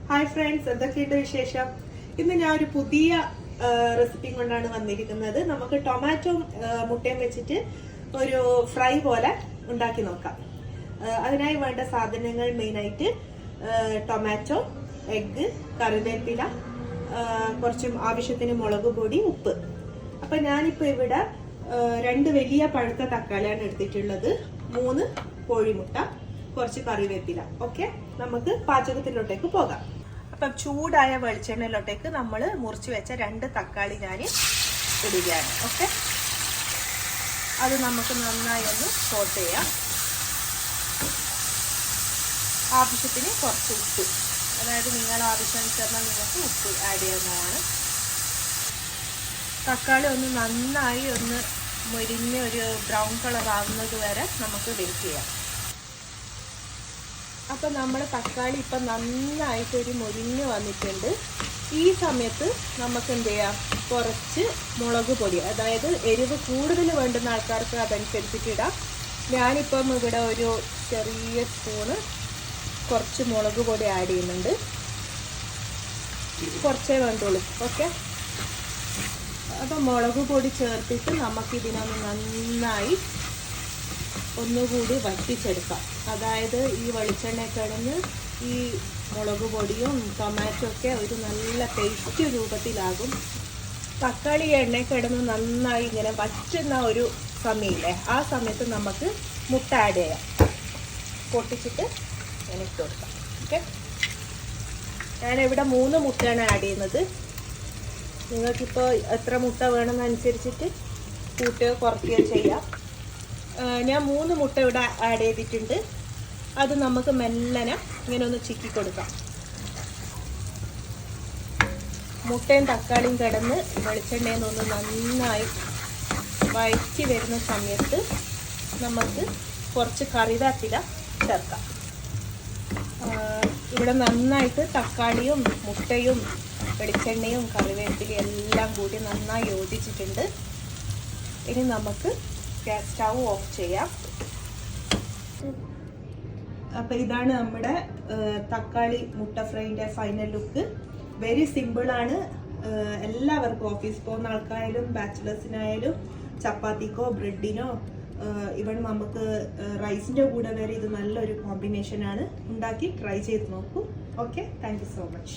Hi friends, എന്തൊക്കെയുണ്ട് വിശേഷം? ഇന്ന് ഞാൻ ഒരു പുതിയ റെസിപ്പി കൊണ്ടാണ് വന്നിരിക്കുന്നത്. നമുക്ക് ടൊമാറ്റോ മുട്ടയും വെച്ചിട്ട് ഒരു ഫ്രൈ പോലെ ഉണ്ടാക്കി നോക്കാം. അതിനായി വേണ്ട സാധനങ്ങൾ മെയിനായിട്ട് ടൊമാറ്റോ, എഗ്ഗ്, കറിവേപ്പില, കുറച്ച് ആവശ്യത്തിന് മുളക് പൊടി, ഉപ്പ്. അപ്പൊ ഞാനിപ്പോ ഇവിടെ 2 വലിയ പഴുത്ത തക്കാളിയാണ് എടുത്തിട്ടുള്ളത്, 3 കോഴിമുട്ട, കുറച്ച് കറിവേപ്പില. ഓക്കെ, നമുക്ക് പാചകത്തിലോട്ടേക്ക് പോകാം. അപ്പം ചൂടായ വെളിച്ചെണ്ണയിലോട്ടേക്ക് നമ്മൾ മുറിച്ച് വെച്ച 2 തക്കാളി ഞാൻ ഇടുകയാണ്. ഓക്കെ, അത് നമുക്ക് നന്നായി ഒന്ന് സോട്ട് ചെയ്യാം. ആവശ്യത്തിന് കുറച്ച് ഉപ്പ്, അതായത് നിങ്ങളുടെ ആവശ്യാനുസരണം നിങ്ങൾക്ക് ഉപ്പ് ആഡ് ചെയ്യുന്നതാണ്. തക്കാളി ഒന്ന് നന്നായി ഒന്ന് മുരിഞ്ഞ് ഒരു ബ്രൗൺ കളർ ആകുന്നത് വരെ നമുക്ക് വെയിറ്റ് ചെയ്യാം. അപ്പം നമ്മുടെ തക്കാളി ഇപ്പം നന്നായിട്ടൊരു മുരിഞ്ഞ് വന്നിട്ടുണ്ട്. ഈ സമയത്ത് നമുക്ക് എന്ത് ചെയ്യാം, കുറച്ച് മുളക് പൊടി, അതായത് എരിവ് കൂടുതൽ വേണ്ടുന്ന ആൾക്കാർക്ക് അതനുസരിച്ചിട്ട് ഇടാം. ഞാനിപ്പം ഇവിടെ ഒരു ചെറിയ സ്പൂണ് കുറച്ച് മുളക് പൊടി ആഡ് ചെയ്യുന്നുണ്ട്. കുറച്ചേ വേണ്ടുള്ളൂ. ഓക്കെ, അപ്പം മുളക് പൊടി ചേർത്തിട്ട് നമുക്കിതിനൊന്ന് നന്നായി ഒന്നുകൂടി വറ്റിച്ചെടുക്കാം. അതായത് ഈ വെളിച്ചെണ്ണ കിടന്ന് ഈ മുളക് പൊടിയും ടൊമാറ്റോ ഒക്കെ ഒരു നല്ല പേസ്റ്റ് രൂപത്തിലാകും. തക്കാളി എണ്ണ കിടന്ന് നന്നായി ഇങ്ങനെ വറ്റുന്ന ഒരു സമയമില്ലേ, ആ സമയത്ത് നമുക്ക് മുട്ട ആഡ് ചെയ്യാം. പൊട്ടിച്ചിട്ട് ഇങ്ങനെ ഇട്ട് കൊടുക്കാം. ഓക്കെ, ഞാനിവിടെ 3 മുട്ടയാണ് ആഡ് ചെയ്യുന്നത്. നിങ്ങൾക്കിപ്പോൾ എത്ര മുട്ട വേണമെന്നനുസരിച്ചിട്ട് കൂട്ടുകയോ കുറയ്ക്കുകയോ ചെയ്യാം. ഞാൻ 3 മുട്ട ഇവിടെ ആഡ് ചെയ്തിട്ടുണ്ട്. അത് നമുക്ക് മെല്ലനെ ഇങ്ങനെ ഒന്ന് ചിക്കി കൊടുക്കാം. മുട്ടയും തക്കാളിയും കിടന്ന് വെളിച്ചെണ്ണയിൽ നിന്ന് നന്നായി വഴറ്റി വരുന്ന സമയത്ത് നമുക്ക് കുറച്ച് കറിവേപ്പില ചേർക്കാം. ഇവിടെ നന്നായിട്ട് തക്കാളിയും മുട്ടയും വെളിച്ചെണ്ണയും കറിവേപ്പിലയും എല്ലാം കൂടി നന്നായി യോജിച്ചിട്ടുണ്ട്. ഇനി നമുക്ക് ഗ്യാസ് സ്റ്റൗ ഓഫ് ചെയ്യാം. അപ്പം ഇതാണ് നമ്മുടെ തക്കാളി മുട്ട ഫ്രൈൻ്റെ ഫൈനൽ ലുക്ക്. വെരി സിമ്പിളാണ്. എല്ലാവർക്കും ഓഫീസ് പോകുന്ന ആൾക്കായാലും ബാച്ചിലേഴ്സിനായാലും ചപ്പാത്തിക്കോ ബ്രെഡിനോ ഇവൺ നമുക്ക് റൈസിൻ്റെ കൂടെ വരെ ഇത് നല്ലൊരു കോമ്പിനേഷനാണ്. ഉണ്ടാക്കി ട്രൈ ചെയ്ത് നോക്കൂ. Okay, thank you so much.